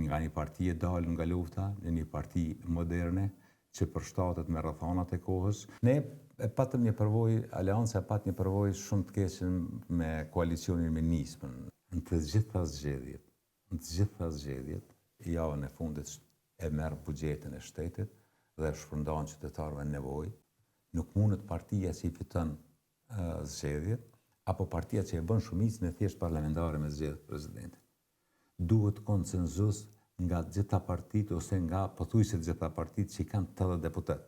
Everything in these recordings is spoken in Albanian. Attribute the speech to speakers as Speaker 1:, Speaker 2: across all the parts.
Speaker 1: nga një parti e dalë nga lufta, në një parti moderne, që përshtatet me rrethanat e kohës. Ne patëm një përvojë, Aleanca pat një përvojë shumë të keqe me koalicionin me nismën. Në të gjitha zgjedhjet, javën e fundit e merr buxhetin e shtetit dhe shpërndan qytetarëve në nevojë. Nuk mundet partia që i fiton zgjedhjet, apo partia që e bën shumicën e thjesht parlamentare me zgjedhjet presidentit. Duhet konsenzus nga gjitha partitë ose nga pothuajse gjitha partitë që kanë 80 deputet.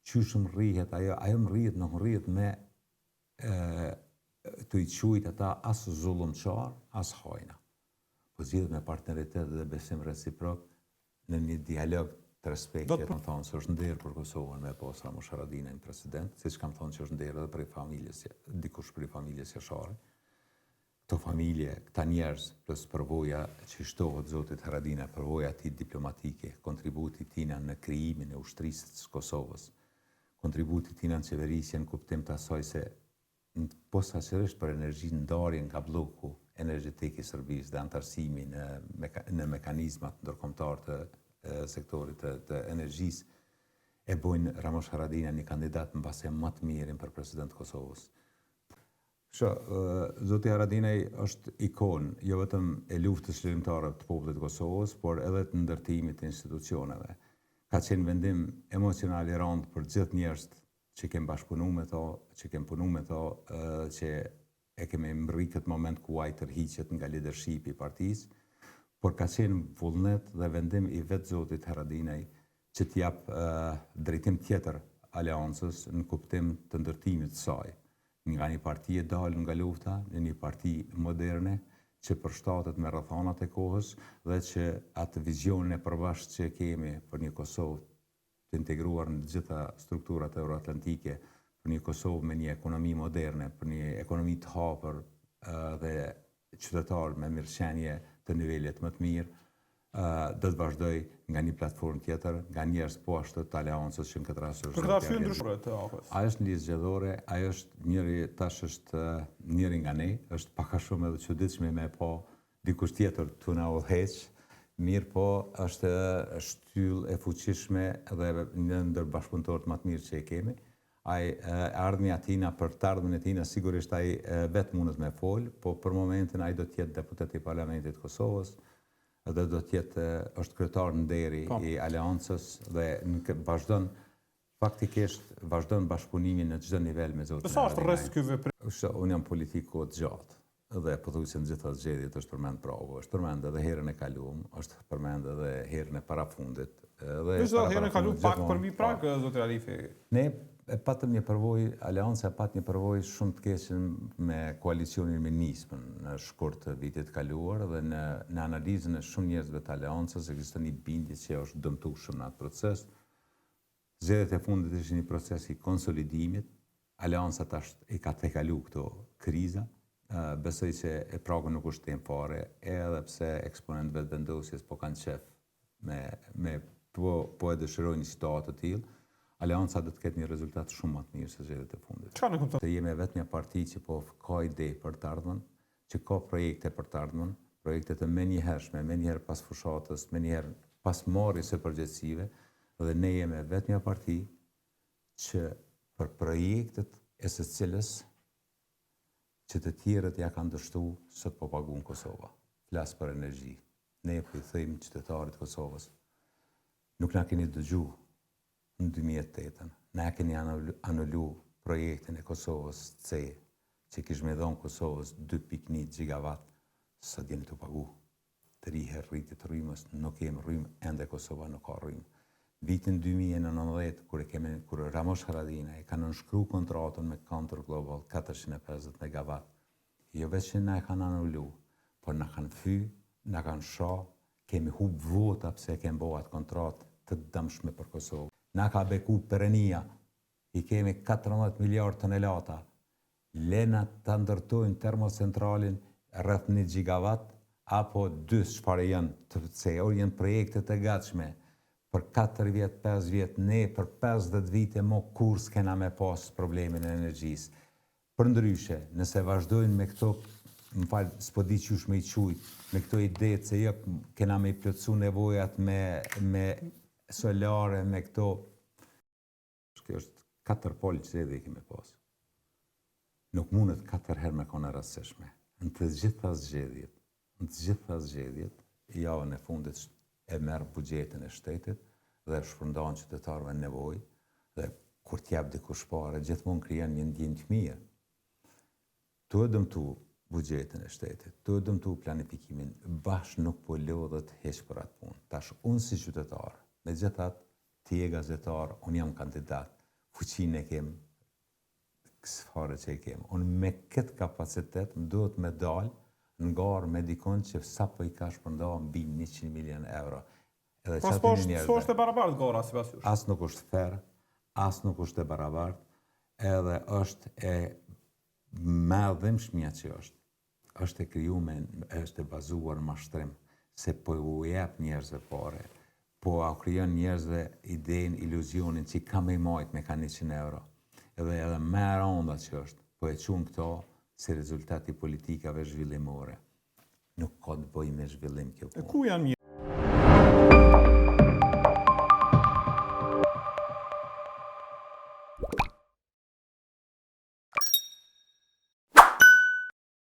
Speaker 1: Qysh mrrihet ajo mrrihet, nuk mrrihet me të i quajt ata as zullumçar, as hajna. Po zgjidhet me partneritet dhe besim reciprok në një dialog të respektit. Kam thonë se është nder për Kosovën me pas Ramush Haradinaj president, siç kam thonë që është nder edhe për familjes, dikush për familjes jashare. Këto familje, këta njerëz, plus përvoja që shtohet zotit Haradinaj, përvoja ti diplomatike, kontributi tina në krijimin e ushtrisë së Kosovës, kontributi tina në qeverisje në kuptim të asaj se posaçërisht për energji ndarjen nga bloku energjetik i Serbisë dhe antarësimi në mekanizmat ndërkombëtar të sektorit të energjisë, e bojnë Ramush Haradinaj një kandidat mbase më të mirin për president të Kosovës. Zoti Haradinaj është ikon, jo vetëm e luftës çlirimtare të popullit të Kosovës, por edhe të ndërtimit të institucioneve. Ka qenë vendim emocional i rëndë për gjithë njerëzit që kemi bashkëpunu me to, që kemi punu me to, që e kemi mbërri këtë moment ku ai tërhiqet nga leadershipi i partisë, por ka qenë vullnet dhe vendim i vetë zotit Haradinaj që t'jap drejtim tjetër aleancës në kuptim të ndërtimit të saj. Nga një parti e dalë nga lufta, në një parti moderne, që përshtatet me rrethanat e kohës dhe që atë vizionin e përbashkët që kemi për një Kosovë të integruar në gjitha strukturat euroatlantike, për një Kosovë me një ekonomi moderne, për një ekonomi të hapur dhe qytetar me mirëqenie të nivelet më të mirë, do të vazhdoj nga një platformë tjetër, nga njerëz poshtë të aleancës që në këtë rast është.
Speaker 2: Për këtë arsye ndryshore të AKs.
Speaker 1: Ajo është një listë zgjedhore, ajo është tash është njëri nga ne, është pak a shumë edhe çuditshme me pa dikush tjetër të na udhëheq, mirë po është shtyllë e fuqishme dhe një ndër bashkëpunëtorët më të mirë që e kemi. Ardhmja tina për të ardhmen e tina sigurisht ai vetë mundet me fol, po për momentin ai do të jetë deputet i Parlamentit të Kosovës dhe do të jetë është kryetar në deri i aleancës dhe vazhdon bashkëpunimin në çdo nivel me zotin.
Speaker 2: Sa është rreth ky veprim?
Speaker 1: Unë jam politiku të gjatë dhe pothuajse në gjitha zgjedhjet është përmend pravo, është përmend edhe herën e kaluar, është përmend edhe herën e parafundit.
Speaker 2: Dhe herën e kaluar pak për mbi prag zoti Alifi.
Speaker 1: Ne patëm një përvojë, Aleanca pat një përvojë shumë të keqe me koalicionin me nismën në shkurt të vitit kaluar dhe në analizën e shumë njerëzve të Aleancës ekziston një bindje që është dëmtuar shumë në atë proces. Zgjedhjet e fundit ishin një proces i konsolidimit. Aleanca tash i ka tejkalu këto kriza. Besoj që e pragu nuk është tem fare, edhe pse eksponentëve të vendosjes po kanë qef po e dëshirojnë një situatë të tillë. Aleanca do të ketë një rezultat shumë më të mirë se zgjedhjet e fundit.
Speaker 2: Çfarë kupton?
Speaker 1: Se jemi vetëm një parti që po ka ide për të ardhmen, që ka projekte për të ardhmen, projekte të menjëhershme, menjëherë pas fushatës, menjëherë pas marrjes së përgjegjësive, dhe ne jemi vetëm një parti që për projektet e së cilës që të tjerët ja kanë dështu sot po paguën Kosova. Flas për energji. Ne po i thëjmë qytetarit Kosovës. Nuk na keni dëgju në 2008, na keni anulu projektin e Kosovës C, që kishme dhënë Kosovës 2.1 gigawatt, sot jeni të pagu. Të riher rritit rrymës, nuk kemi rrymë, ende Kosova nuk ka rrymë. Vitin 2019, kur Ramush Haradinaj ka nënshkru kontratën me Counter Global 450 megawatt, jo veç që na e kanë anulu, por na kanë fy, na kanë sha, kemi hub vota pse kemi bo atë kontratë të dëmshme për Kosovë. Na ka beku perenia, i kemi 14 miliard tonelata, lena të ndërtojnë termocentralin rreth 1 gigawatt, apo 2 çfarë janë, se janë projektet e gatshme, për 4 vjet, 5 vjet, ne për 50 vite mo kur s'kena me pas problemin e energjisë. Për ndryshe, nëse vazhdojnë me këto më falë, s'po di qysh me i qujt, me këto idetë se jo kena me i plotësu nevojat me solare, me këto. Kjo është 4 polë zgjedhje kemi pas. Nuk mundet 4 herë me kone rastësishme. Në të gjitha zgjedhjet, javën e fundit e merë bugjetin e shtetit dhe shpërndan qytetarëve në nevojë dhe kur t'jap dikush parë, gjithmonë krijon një ndjenjë të mirë. Tu e dëmtu bugjetin e shtetit, tu e dëmtu planifikimin, bashkë nuk po lodhet heq për atë punë. Tash unë si qytetar, megjithatë ti je gazetar, unë jam kandidat, fuqinë e kem, sfare që e kem. Unë me këtë kapacitet më duhet me dalë ngarë me dikon që sa po i ka shpërnda mbi 100 milion euro.
Speaker 2: Po s'po është e barabartë gara si pas jush.
Speaker 1: As nuk është fair, as nuk është e barabartë, edhe është e madhimshmja që është. Është e krijuar, është e bazuar në mashtrim, se po u jep njerëzve pare, po a krijon njerëzve idenë, iluzionin që ka me majt me ka 100 euro. Edhe me rënda që është, po e qunë këto si rezultati politikave zhvillimore. Nuk ka të bëj me zhvillim kjo punë.
Speaker 2: Ku janë